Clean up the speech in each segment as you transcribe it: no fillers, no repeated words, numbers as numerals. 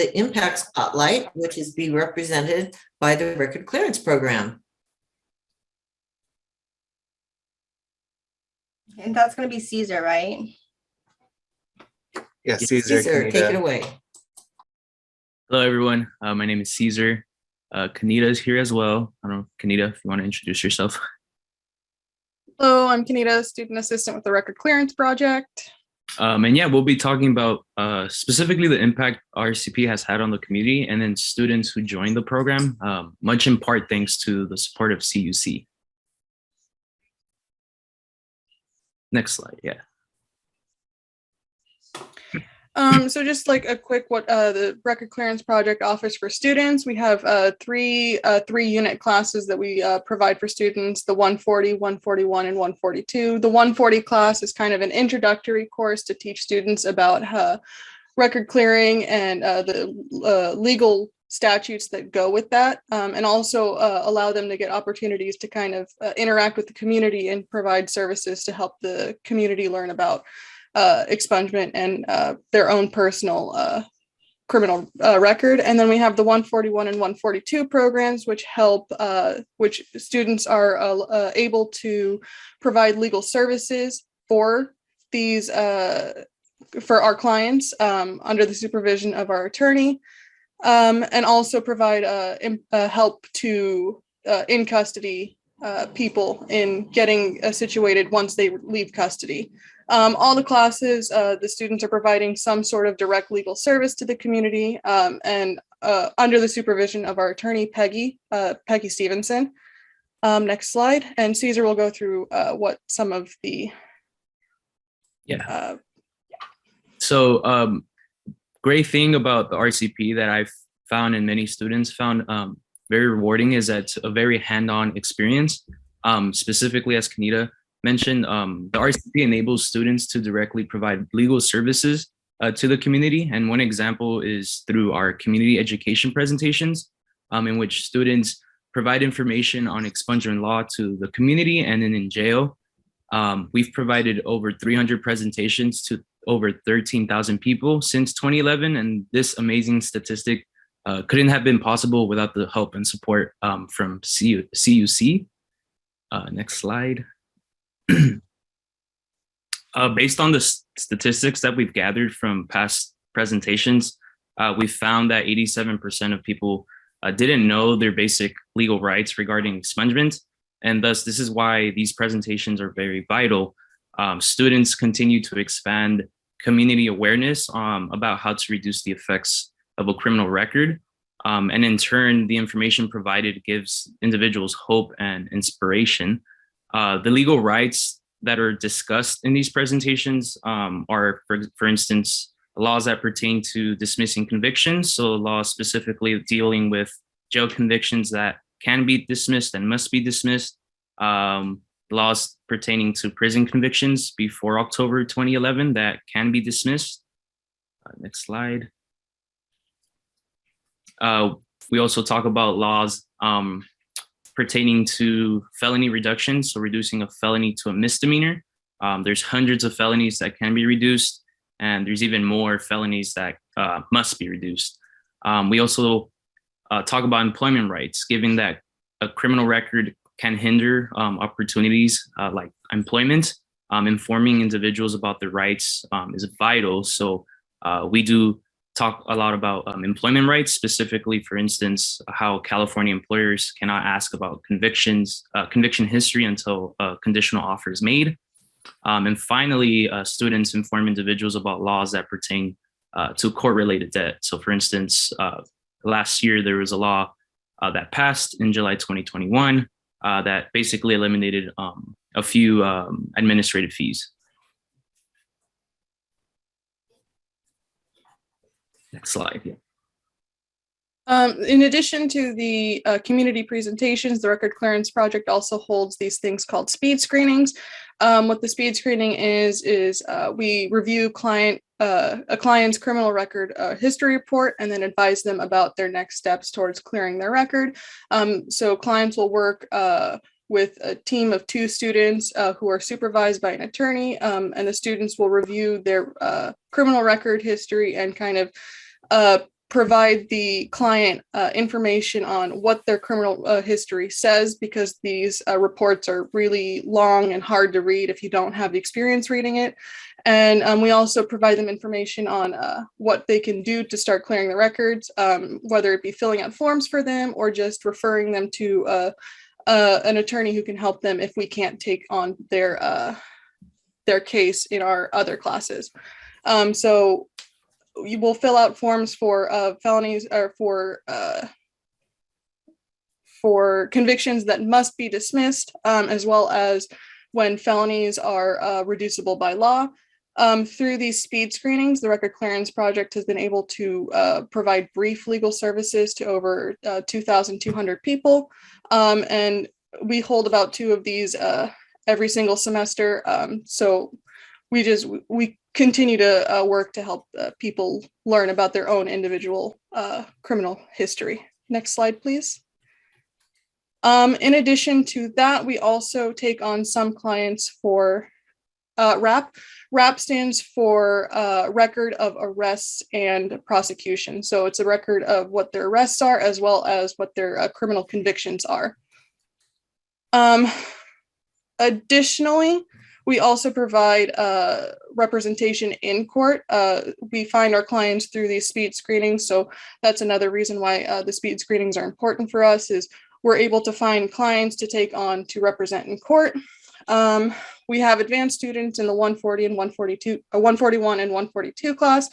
the Impact Spotlight, which is being represented by the Record Clearance Program. And that's going to be Caesar, right? Yeah, Caesar, take it away. Hello, everyone. My name is Caesar. Kanita is here as well. I don't know, Kanita, if you want to introduce yourself. Hello, I'm Kanita, student assistant with the Record Clearance Project. And yeah, we'll be talking about specifically the impact RCP has had on the community and then students who joined the program, much in part thanks to the support of CUC. Next slide, yeah. So just like a quick what the Record Clearance Project offers for students, we have three unit classes that we provide for students, the 140, 141, and 142. The 140 class is kind of an introductory course to teach students about record clearing and the legal statutes that go with that, and also allow them to get opportunities to kind of interact with the community and provide services to help the community learn about expungement and their own personal criminal record. And then we have the 141 and 142 programs, which help, which students are able to provide legal services for these, for our clients under the supervision of our attorney, and also provide help to in custody people in getting situated once they leave custody. All the classes, the students are providing some sort of direct legal service to the community, and under the supervision of our attorney, Peggy Stevenson. Next slide, and Caesar will go through what some of the... So great thing about the RCP that I've found and many students found very rewarding is that it's a very hand-on experience, specifically as Kanita mentioned, the RCP enables students to directly provide legal services to the community. And one example is through our community education presentations, in which students provide information on expungement law to the community and then in jail. We've provided over 300 presentations to over 13,000 people since 2011. And this amazing statistic couldn't have been possible without the help and support from CUC. Next slide. Based on the statistics that we've gathered from past presentations, we found that 87% of people didn't know their basic legal rights regarding expungement. And thus, this is why these presentations are very vital. Students continue to expand community awareness about how to reduce the effects of a criminal record. And in turn, the information provided gives individuals hope and inspiration. The legal rights that are discussed in these presentations are, for instance, laws that pertain to dismissing convictions. So laws specifically dealing with jail convictions that can be dismissed and must be dismissed. Laws pertaining to prison convictions before October 2011 that can be dismissed. Next slide. We also talk about laws pertaining to felony reduction, so reducing a felony to a misdemeanor. There's hundreds of felonies that can be reduced, and there's even more felonies that must be reduced. We also talk about employment rights, given that a criminal record can hinder opportunities like employment. Informing individuals about their rights is vital. So we do talk a lot about employment rights, specifically, for instance, how California employers cannot ask about conviction history until a conditional offer is made. And finally, students inform individuals about laws that pertain to court-related debt. So for instance, last year, there was a law that passed in July 2021 that basically eliminated a few administrative fees. Next slide, yeah. In addition to the community presentations, the Record Clearance Project also holds these things called speed screenings. What the speed screening is we review a client's criminal record history report and then advise them about their next steps towards clearing their record. So clients will work with a team of 2 students who are supervised by an attorney, and the students will review their criminal record history and kind of provide the client information on what their criminal history says, because these reports are really long and hard to read if you don't have the experience reading it. And we also provide them information on what they can do to start clearing the records, whether it be filling out forms for them or just referring them to an attorney who can help them if we can't take on their case in our other classes. So you will fill out forms for felonies or for convictions that must be dismissed, as well as when felonies are reducible by law. Through these speed screenings, the Record Clearance Project has been able to provide brief legal services to over 2,200 people. And we hold about 2 of these every single semester. So we continue to work to help people learn about their own individual criminal history. Next slide, please. In addition to that, we also take on some clients for RAP. RAP stands for Record of Arrests and Prosecution. So it's a record of what their arrests are as well as what their criminal convictions are. Additionally, we also provide representation in court. We find our clients through these speed screenings. So that's another reason why the speed screenings are important for us, is we're able to find clients to take on to represent in court. We have advanced students in the 140 and 141 and 142 class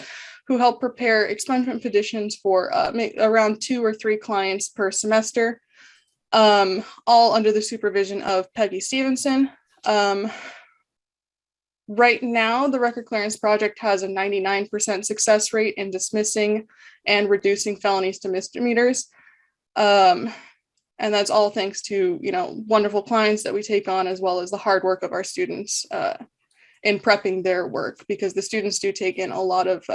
who help prepare expungement petitions for around 2 or 3 clients per semester, all under the supervision of Peggy Stevenson. Right now, the Record Clearance Project has a 99% success rate in dismissing and reducing felonies to misdemeanors. And that's all thanks to, wonderful clients that we take on, as well as the hard work of our students in prepping their work, because the students do take in a lot of,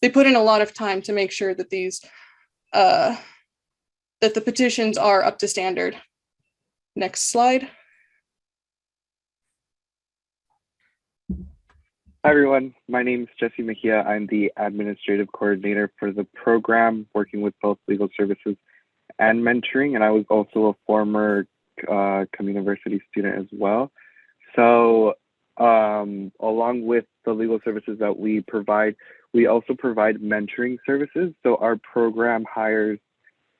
they put in a lot of time to make sure that these, that the petitions are up to standard. Next slide. Hi, everyone. My name is Jesse Mejia. I'm the administrative coordinator for the program, working with both legal services and mentoring. And I was also a former CommUniverCity's student as well. So along with the legal services that we provide, we also provide mentoring services. So our program hires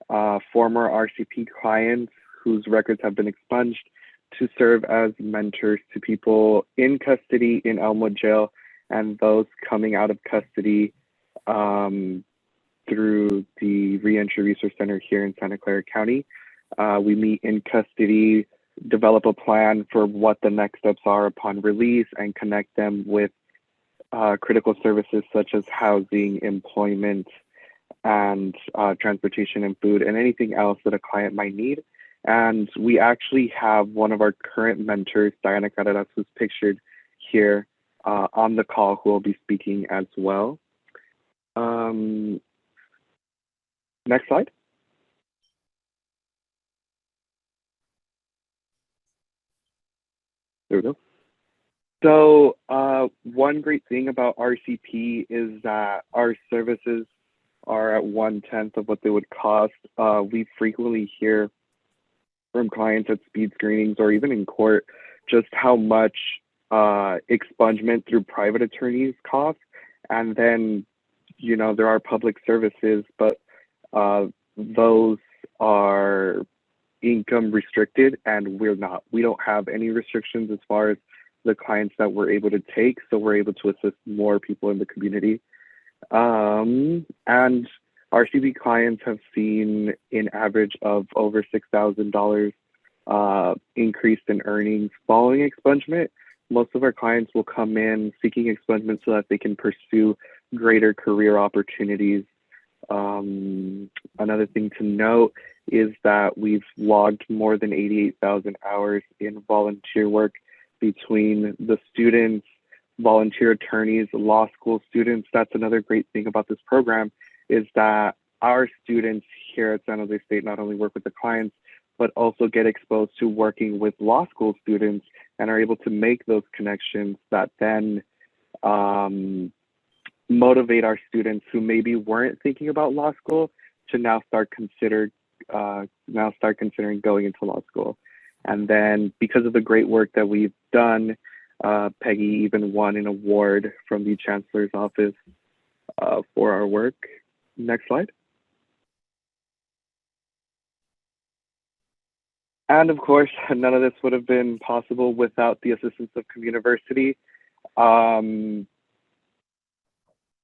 former RCP clients whose records have been expunged to serve as mentors to people in custody in Elmwood Jail and those coming out of custody through the Reentry Resource Center here in Santa Clara County. We meet in custody, develop a plan for what the next steps are upon release, and connect them with critical services such as housing, employment, and transportation and food, and anything else that a client might need. And we actually have one of our current mentors, Diana Carreras, who's pictured here on the call, who will be speaking as well. Next slide. There we go. So one great thing about RCP is that our services are at 1/10 of what they would cost. We frequently hear from clients at speed screenings or even in court just how much expungement through private attorneys cost. And then, there are public services, but those are income restricted, and we're not. We don't have any restrictions as far as the clients that we're able to take, so we're able to assist more people in the community. And RCP clients have seen an average of over $6,000 increase in earnings following expungement. Most of our clients will come in seeking expungement so that they can pursue greater career opportunities. Another thing to note is that we've logged more than 88,000 hours in volunteer work between the students, volunteer attorneys, law school students. That's another great thing about this program, is that our students here at San Jose State not only work with the clients, but also get exposed to working with law school students and are able to make those connections that then motivate our students who maybe weren't thinking about law school to now start considering going into law school. And then because of the great work that we've done, Peggy even won an award from the Chancellor's office for our work. Next slide. And of course, none of this would have been possible without the assistance of CommUnivercity.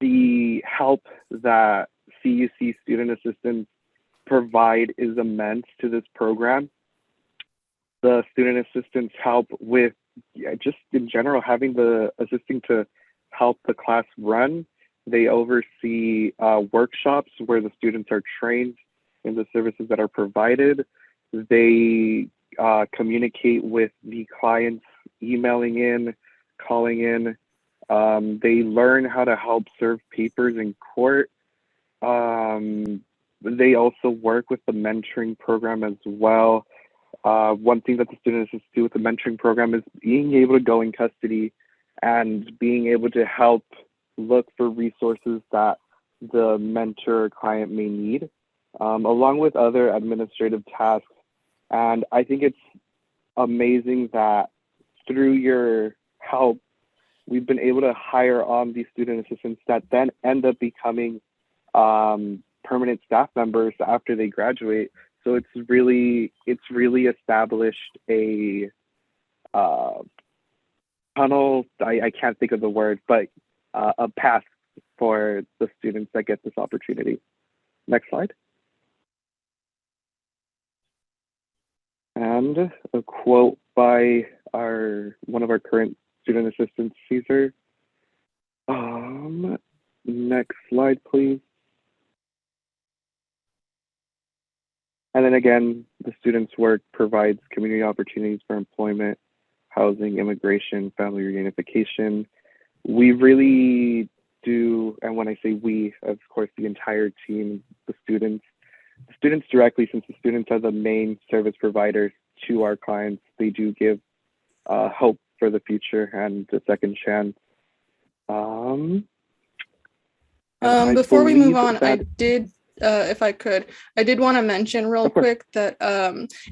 The help that CUC student assistants provide is immense to this program. The student assistants help with just in general having the assisting to help the class run. They oversee workshops where the students are trained in the services that are provided. They communicate with the clients, emailing in, calling in. They learn how to help serve papers in court. They also work with the mentoring program as well. One thing that the student assistants do with the mentoring program is being able to go in custody and being able to help look for resources that the mentor client may need, along with other administrative tasks. And I think it's amazing that through your help, we've been able to hire on these student assistants that then end up becoming permanent staff members after they graduate. So it's really established a tunnel. I can't think of the word, but a path for the students that get this opportunity. Next slide. And a quote by one of our current student assistants, Caesar. Next slide, please. And then again, the students' work provides community opportunities for employment, housing, immigration, family reunification. We really do, and when I say we, of course, the entire team, the students directly, since the students are the main service providers to our clients, they do give hope for the future and a second chance. Before we move on, I did, if I could, I did want to mention real quick that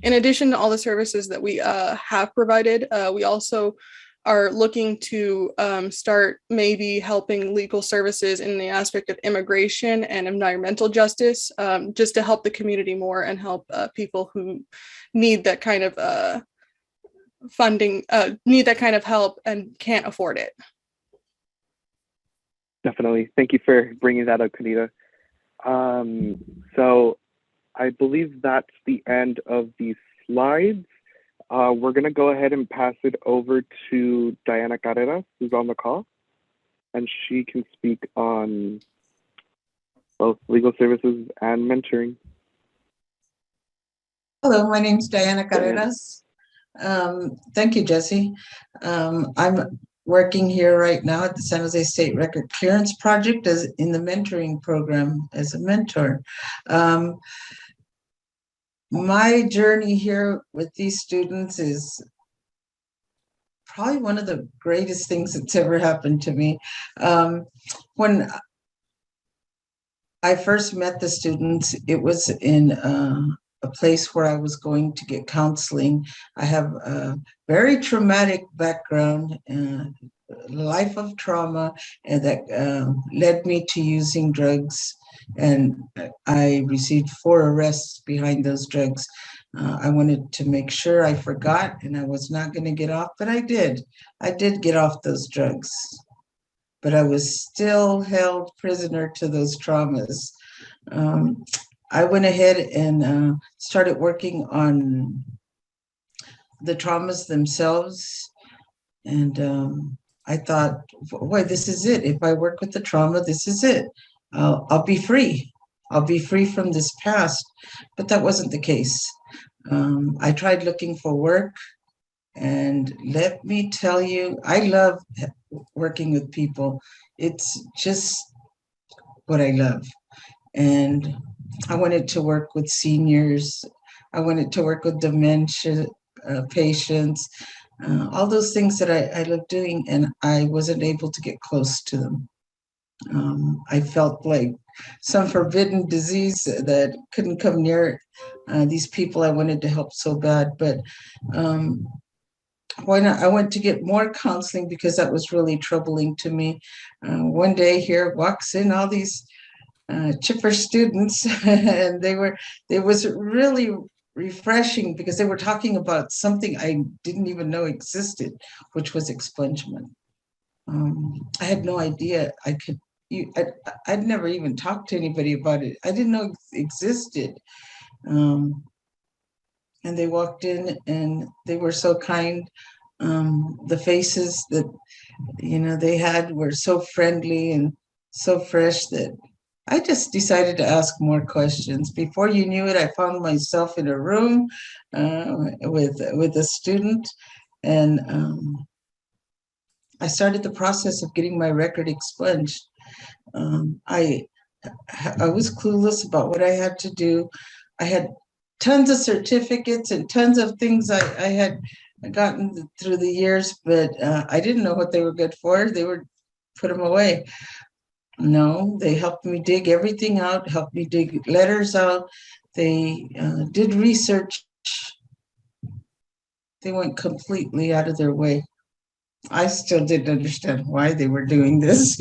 in addition to all the services that we have provided, we also are looking to start maybe helping legal services in the aspect of immigration and environmental justice, just to help the community more and help people who need that kind of funding, need that kind of help and can't afford it. Definitely. Thank you for bringing that up, Kanita. So I believe that's the end of these slides. We're going to go ahead and pass it over to Diana Carreras, who's on the call, and she can speak on both legal services and mentoring. Hello, my name's Diana Carreras. Thank you, Jesse. I'm working here right now at the San Jose State Record Clearance Project as in the mentoring program as a mentor. My journey here with these students is probably one of the greatest things that's ever happened to me. When I first met the students, it was in a place where I was going to get counseling. I have a very traumatic background, life of trauma, and that led me to using drugs. And I received 4 arrests behind those drugs. I wanted to make sure I forgot, and I was not going to get off, but I did. I did get off those drugs, but I was still held prisoner to those traumas. I went ahead and started working on the traumas themselves. And I thought, boy, this is it. If I work with the trauma, this is it. I'll be free. I'll be free from this past. But that wasn't the case. I tried looking for work. And let me tell you, I love working with people. It's just what I love. And I wanted to work with seniors. I wanted to work with dementia patients, all those things that I love doing, and I wasn't able to get close to them. I felt like some forbidden disease that couldn't come near these people I wanted to help so bad. But when I went to get more counseling because that was really troubling to me. One day here walks in all these chipper students, and it was really refreshing because they were talking about something I didn't even know existed, which was expungement. I had no idea I'd never even talked to anybody about it. I didn't know it existed. And they walked in and they were so kind. The faces that, they had were so friendly and so fresh that I just decided to ask more questions. Before you knew it, I found myself in a room with a student, and I started the process of getting my record expunged. I was clueless about what I had to do. I had tons of certificates and tons of things I had gotten through the years, but I didn't know what they were good for. They were put them away. No, they helped me dig everything out, helped me dig letters out. They did research. They went completely out of their way. I still didn't understand why they were doing this,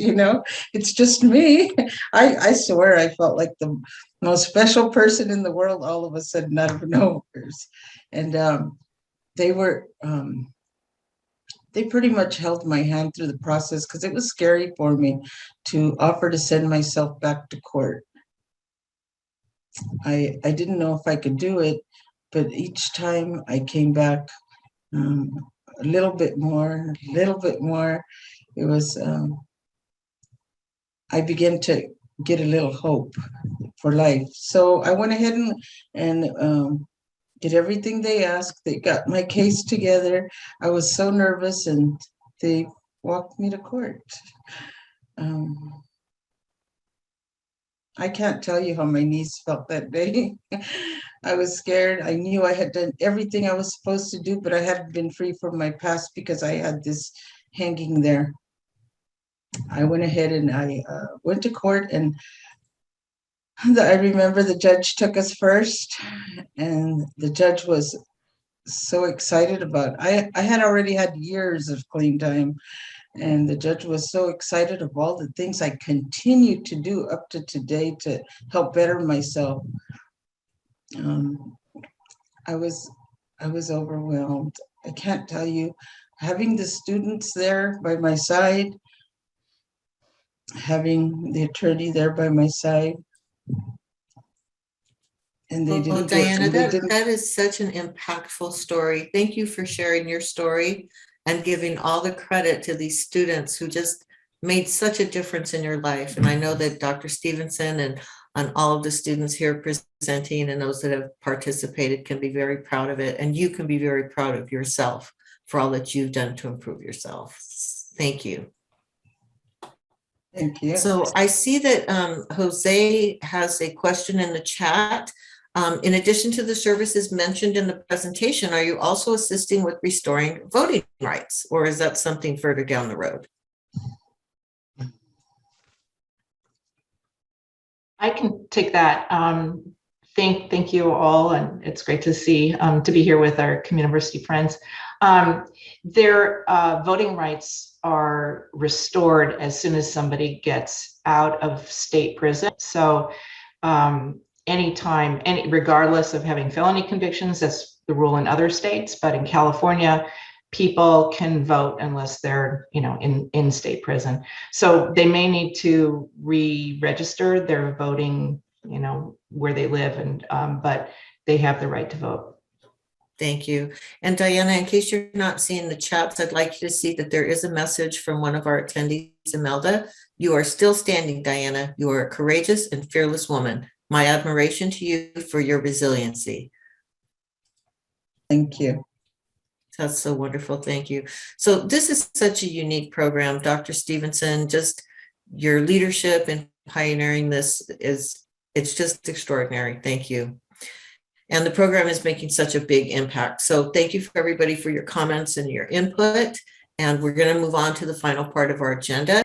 It's just me. I swear I felt like the most special person in the world all of a sudden out of nowhere. And they were, they pretty much held my hand through the process because it was scary for me to offer to send myself back to court. I didn't know if I could do it, but each time I came back, a little bit more. It was, I began to get a little hope for life. So I went ahead and did everything they asked. They got my case together. I was so nervous, and they walked me to court. I can't tell you how my knees felt that day. I was scared. I knew I had done everything I was supposed to do, but I hadn't been free from my past because I had this hanging there. I went ahead and I went to court, and I remember the judge took us first, and the judge was so excited about I had already had years of clean time, and the judge was so excited of all the things I continued to do up to today to help better myself. I was overwhelmed. I can't tell you, having the students there by my side, having the attorney there by my side, and they Well, didn't Diana, get, that is such an impactful story. Thank you for sharing your story and giving all the credit to these students who just made such a difference in your life. And I know that Dr. Stevenson and all of the students here presenting and those that have participated can be very proud of it. And you can be very proud of yourself for all that you've done to improve yourself. Thank you. Thank you. So I see that Jose has a question in the chat. In addition to the services mentioned in the presentation, are you also assisting with restoring voting rights, or is that something further down the road? I can take that. Thank you all, and it's great to see to be here with our CommUniverCity friends. Their voting rights are restored as soon as somebody gets out of state prison. So anytime, regardless of having felony convictions, that's the rule in other states, but in California, people can vote unless they're, in state prison. So they may need to re-register their voting, where they live, and but they have the right to vote. Thank you. And Diana, in case you're not seeing the chats, I'd like you to see that there is a message from one of our attendees, Imelda. You are still standing, Diana. You are a courageous and fearless woman. My admiration to you for your resiliency. Thank you. That's so wonderful. Thank you. So this is such a unique program, Dr. Stevenson. Just your leadership in pioneering this it's just extraordinary. Thank you. And the program is making such a big impact. So thank you for everybody for your comments and your input. And we're going to move on to the final part of our agenda.